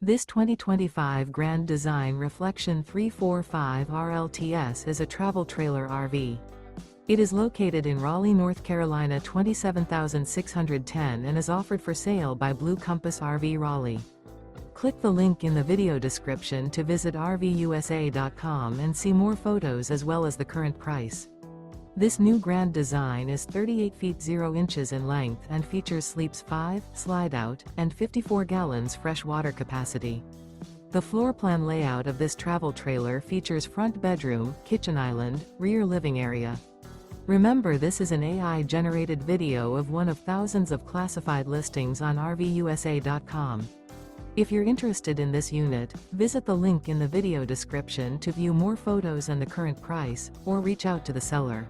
This 2025 Grand Design Reflection 345 RLTS is a travel trailer RV. It is located in Raleigh, North Carolina 27610 and is offered for sale by Blue Compass RV Raleigh. Click the link in the video description to visit RVUSA.com and see more photos as well as the current price. This new Grand Design is 38 feet 0 inches in length and features sleeps 5, slide-out, and 54 gallons fresh water capacity. The floor plan layout of this travel trailer features front bedroom, kitchen island, rear living area. Remember, this is an AI-generated video of one of thousands of classified listings on RVUSA.com. If you're interested in this unit, visit the link in the video description to view more photos and the current price, or reach out to the seller.